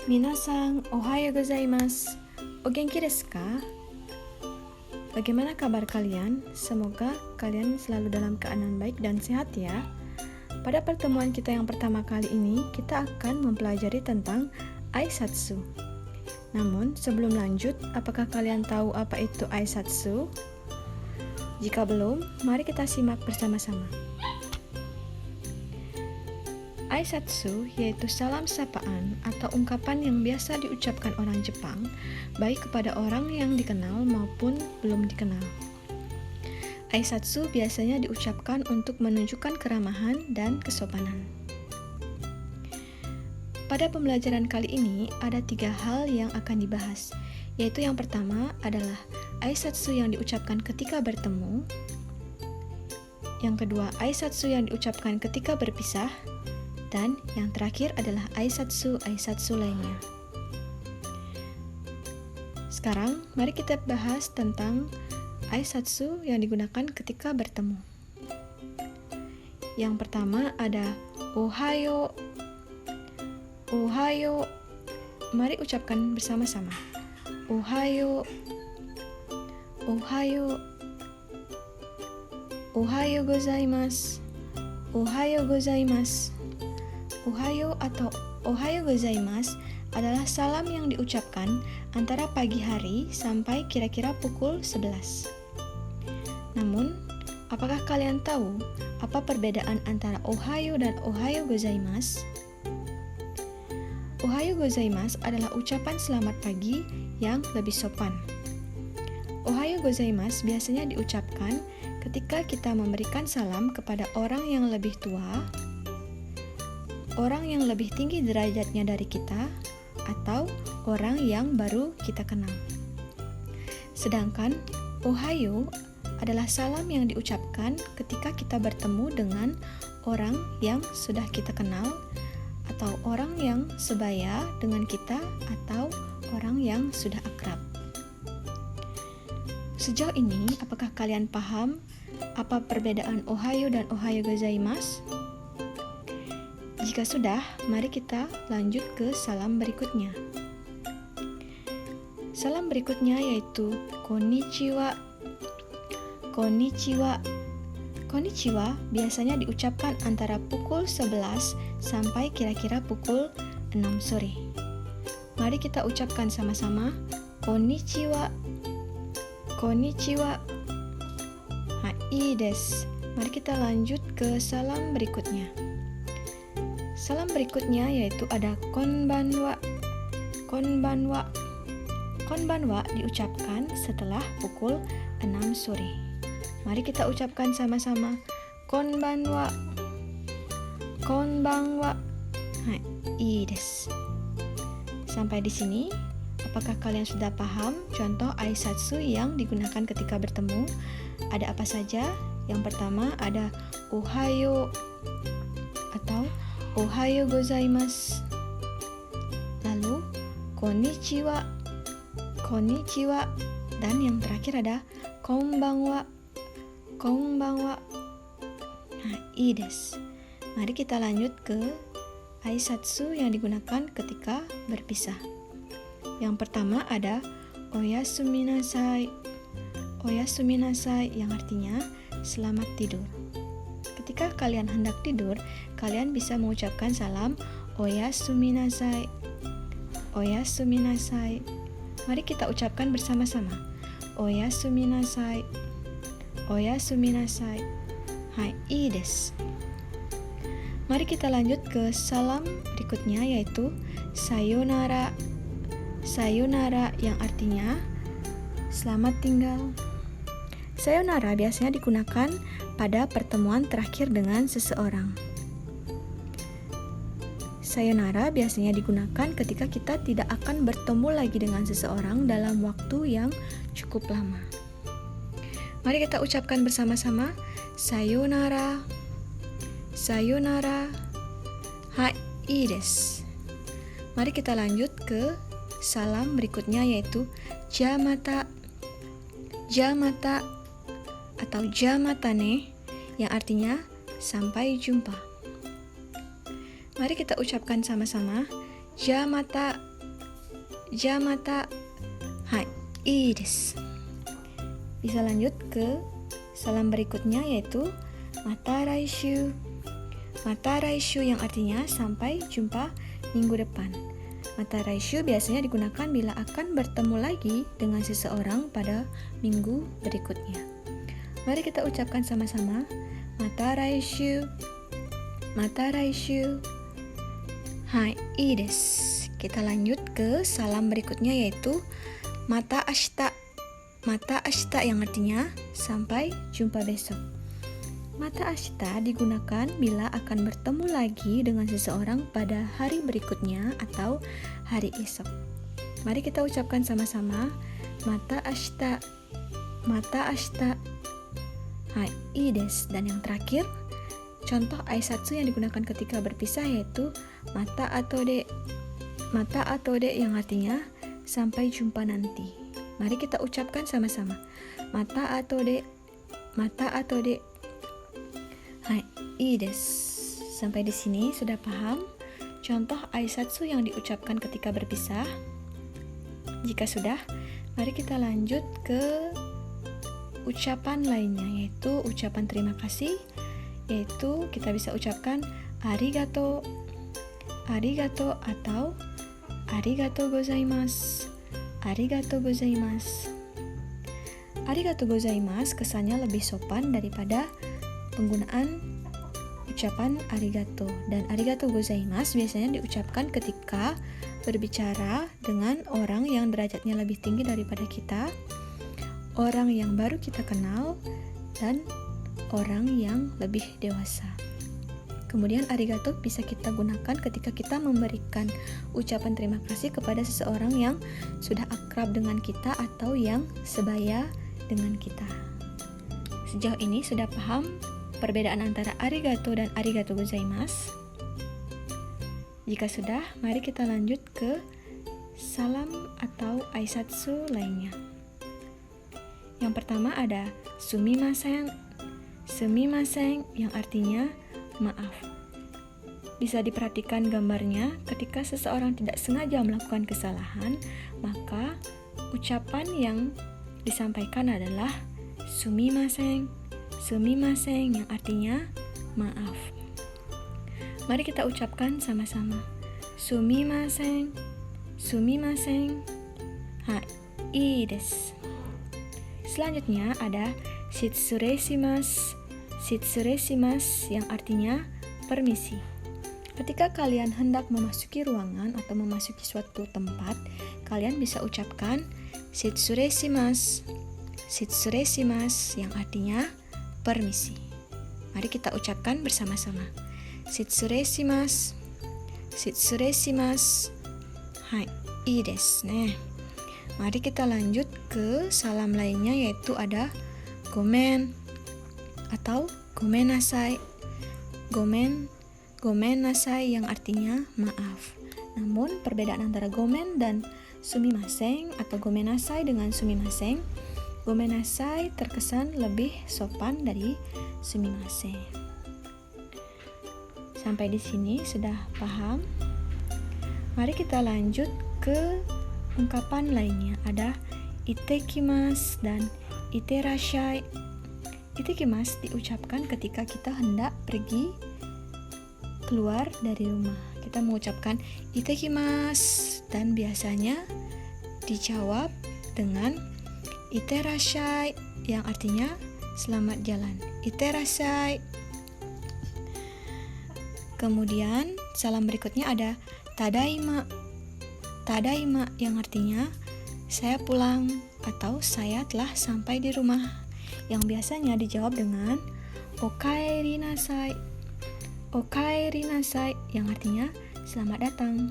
Minasan, ohayo gozaimasu. O genki desu ka? Bagaimana kabar kalian? Semoga kalian selalu dalam keadaan baik dan sehat ya. Pada pertemuan kita yang pertama kali ini, kita akan mempelajari tentang aisatsu. Namun, sebelum lanjut, apakah kalian tahu apa itu aisatsu? Jika belum, mari kita simak bersama-sama. Aisatsu yaitu salam sapaan atau ungkapan yang biasa diucapkan orang Jepang, baik kepada orang yang dikenal maupun belum dikenal. Aisatsu biasanya diucapkan untuk menunjukkan keramahan dan kesopanan. Pada pembelajaran kali ini, ada 3 hal yang akan dibahas, yaitu yang pertama adalah aisatsu yang diucapkan ketika bertemu, yang kedua aisatsu yang diucapkan ketika berpisah, dan yang terakhir adalah aisatsu lainnya. Sekarang, mari kita bahas tentang aisatsu yang digunakan ketika bertemu. Yang pertama ada ohayo. Ohayo. Mari ucapkan bersama-sama. Ohayo. Ohayo. Ohayo gozaimasu. Ohayo gozaimasu. Ohayo atau ohayo gozaimasu adalah salam yang diucapkan antara pagi hari sampai kira-kira pukul 11. Namun, apakah kalian tahu apa perbedaan antara ohayo dan ohayo gozaimasu? Ohayo gozaimasu adalah ucapan selamat pagi yang lebih sopan. Ohayo gozaimasu biasanya diucapkan ketika kita memberikan salam kepada orang yang lebih tua, orang yang lebih tinggi derajatnya dari kita, atau orang yang baru kita kenal. Sedangkan ohayo adalah salam yang diucapkan ketika kita bertemu dengan orang yang sudah kita kenal, atau orang yang sebaya dengan kita, atau orang yang sudah akrab. Sejauh ini, apakah kalian paham apa perbedaan ohayo dan ohayo gozaimasu? Jika sudah, mari kita lanjut ke salam berikutnya. Salam berikutnya yaitu konnichiwa. Konnichiwa. Konnichiwa biasanya diucapkan antara pukul 11 sampai kira-kira pukul 6 sore. Mari kita ucapkan sama-sama. Konnichiwa. Konnichiwa. Ii desu. Mari kita lanjut ke salam berikutnya. Salam berikutnya yaitu ada konbanwa. Konbanwa. Konbanwa diucapkan setelah pukul 6 sore. Mari kita ucapkan sama-sama. Konbanwa. Konbanwa. Ii desu. Sampai di sini, apakah kalian sudah paham contoh aisatsu yang digunakan ketika bertemu? Ada apa saja? Yang pertama ada ohayo atau ohayo gozaimasu. Lalu konnichiwa. Konnichiwa. Dan yang terakhir ada konbanwa. Konbanwa. Ii desu. Mari kita lanjut ke aisatsu yang digunakan ketika berpisah. Yang pertama ada oyasuminasai. Oyasuminasai yang artinya selamat tidur. Ketika kalian hendak tidur, kalian bisa mengucapkan salam oyasuminasai. Oyasuminasai. Mari kita ucapkan bersama-sama. Oyasuminasai. Oyasuminasai. Ii desu. Mari kita lanjut ke salam berikutnya yaitu sayonara. Sayonara yang artinya selamat tinggal. Sayonara biasanya digunakan pada pertemuan terakhir dengan seseorang. Sayonara biasanya digunakan ketika kita tidak akan bertemu lagi dengan seseorang dalam waktu yang cukup lama. Mari kita ucapkan bersama-sama. Sayonara. Sayonara. Ii desu. Mari kita lanjut ke salam berikutnya yaitu jamata. Jamata atau jamatane yang artinya sampai jumpa. Mari kita ucapkan sama-sama. Jamata. Ja mata. Hai, ii desu. Bisa lanjut ke salam berikutnya yaitu mata raishu. Mata raishu yang artinya sampai jumpa minggu depan. Mata raishu biasanya digunakan bila akan bertemu lagi dengan seseorang pada minggu berikutnya. Mari kita ucapkan sama-sama. Mata raishu. Mata raishu. Hai, ii desu. Kita lanjut ke salam berikutnya yaitu mata ashita. Mata ashita yang artinya sampai jumpa besok. Mata ashita digunakan bila akan bertemu lagi dengan seseorang pada hari berikutnya atau hari esok. Mari kita ucapkan sama-sama. Mata ashita. Mata ashita. Hai, ii desu. Dan yang terakhir, contoh aisatsu yang digunakan ketika berpisah yaitu mata atode. Mata atode yang artinya sampai jumpa nanti. Mari kita ucapkan sama-sama. Mata atode. Mata atode. Hai, ii desu. Sampai di sini sudah paham contoh aisatsu yang diucapkan ketika berpisah? Jika sudah, mari kita lanjut ke ucapan lainnya yaitu ucapan terima kasih, yaitu kita bisa ucapkan arigato. Arigato atau arigatou gozaimasu. Arigatou gozaimasu. Arigatou gozaimasu kesannya lebih sopan daripada penggunaan ucapan arigato. Dan arigatou gozaimasu biasanya diucapkan ketika berbicara dengan orang yang derajatnya lebih tinggi daripada kita, orang yang baru kita kenal, dan orang yang lebih dewasa. Kemudian arigato bisa kita gunakan ketika kita memberikan ucapan terima kasih kepada seseorang yang sudah akrab dengan kita atau yang sebaya dengan kita. Sejauh ini sudah paham perbedaan antara arigato dan arigatou gozaimasu? Jika sudah, mari kita lanjut ke salam atau aisatsu lainnya. Yang pertama ada sumimasen. Sumimasen yang artinya maaf. Bisa diperhatikan gambarnya, ketika seseorang tidak sengaja melakukan kesalahan, maka ucapan yang disampaikan adalah sumimasen. Sumimasen yang artinya maaf. Mari kita ucapkan sama-sama. Sumimasen. Sumimasen. Hai, ii desu. Selanjutnya ada shitsuresimasu. Shitsuresimasu yang artinya permisi. Ketika kalian hendak memasuki ruangan atau memasuki suatu tempat, kalian bisa ucapkan shitsuresimasu. Shitsuresimasu yang artinya permisi. Mari kita ucapkan bersama-sama. Shitsuresimasu. Shitsuresimasu. Hai, ii desu ne. Mari kita lanjut ke salam lainnya yaitu ada gomen atau gomenasai. Gomenasai yang artinya maaf. Namun perbedaan antara gomen dan sumimasen atau gomenasai dengan sumimasen, gomenasai terkesan lebih sopan dari sumimasen. Sampai di sini sudah paham? Mari kita lanjut ke ungkapan lainnya. Ada itekimasu dan iterashai. Itekimasu diucapkan ketika kita hendak pergi keluar dari rumah. Kita mengucapkan itekimasu dan biasanya dijawab dengan iterashai yang artinya selamat jalan. Iterashai. Kemudian salam berikutnya ada tadaima. Tadaima yang artinya saya pulang atau saya telah sampai di rumah, yang biasanya dijawab dengan okaeri nasai. Okaeri nasai yang artinya selamat datang.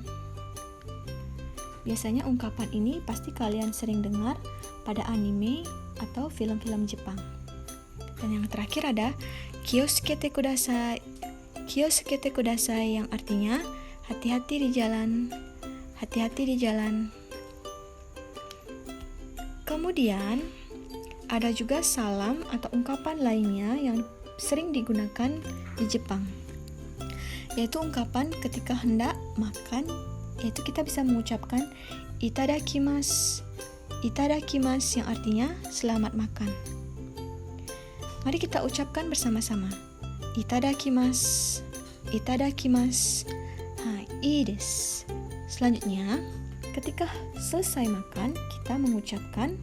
Biasanya ungkapan ini pasti kalian sering dengar pada anime atau film-film Jepang. Dan yang terakhir ada kioskete kudasai. Kioskete kudasai yang artinya hati-hati di jalan. Hati-hati di jalan. Kemudian ada juga salam atau ungkapan lainnya yang sering digunakan di Jepang, yaitu ungkapan ketika hendak makan, yaitu kita bisa mengucapkan itadakimasu. Itadakimasu yang artinya selamat makan. Mari kita ucapkan bersama-sama. Itadakimasu. Itadakimasu. Ii desu. Selanjutnya, ketika selesai makan, kita mengucapkan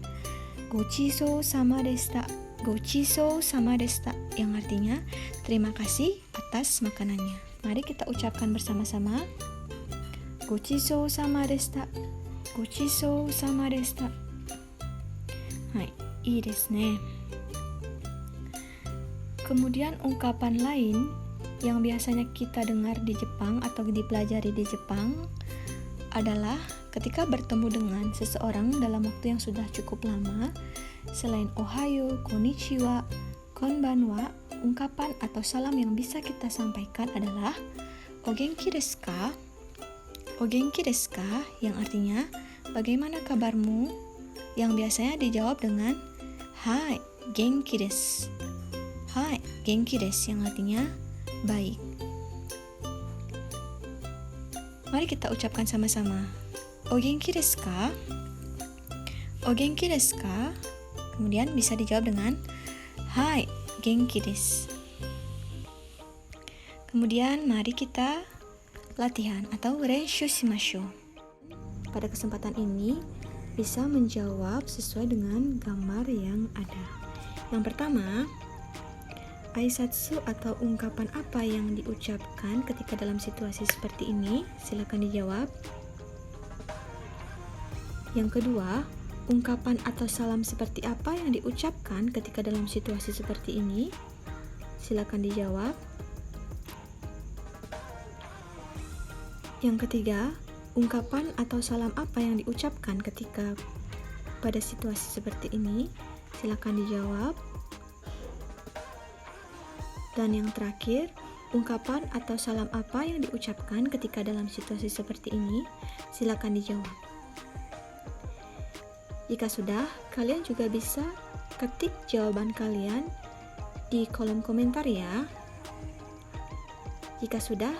Gochizou sama deshita. Gochizou sama deshita yang artinya terima kasih atas makanannya. Mari kita ucapkan bersama-sama. Gochizou sama deshita. Gochizou sama deshita. Ii desu ne. Kemudian ungkapan lain yang biasanya kita dengar di Jepang atau dipelajari di Jepang adalah ketika bertemu dengan seseorang dalam waktu yang sudah cukup lama, selain ohayo, konnichiwa, konbanwa, ungkapan atau salam yang bisa kita sampaikan adalah ogenki desu ka? Ogenki desu ka? Yang artinya bagaimana kabarmu? Yang biasanya dijawab dengan hai, genki desu. Hai, genki desu yang artinya baik. Mari kita ucapkan sama-sama. Ogenki desu ka? Ogenki desu ka? Kemudian bisa dijawab dengan hai, genki desu. Kemudian mari kita latihan atau renshu shimashou. Pada kesempatan ini bisa menjawab sesuai dengan gambar yang ada. Yang pertama, aisatsu atau ungkapan apa yang diucapkan ketika dalam situasi seperti ini? Silakan dijawab. Yang kedua, ungkapan atau salam seperti apa yang diucapkan ketika dalam situasi seperti ini? Silakan dijawab. Yang ketiga, ungkapan atau salam apa yang diucapkan ketika pada situasi seperti ini? Silakan dijawab. Dan yang terakhir, ungkapan atau salam apa yang diucapkan ketika dalam situasi seperti ini? Silakan dijawab. Jika sudah, kalian juga bisa ketik jawaban kalian di kolom komentar ya. Jika sudah,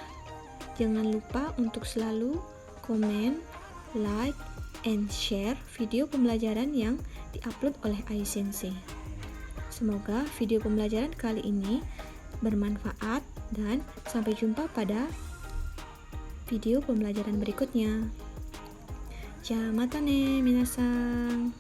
jangan lupa untuk selalu komen, like, and share video pembelajaran yang diupload oleh Ayu Sensei. Semoga video pembelajaran kali ini bermanfaat dan sampai jumpa pada video pembelajaran berikutnya. Ja, mata ne minasan.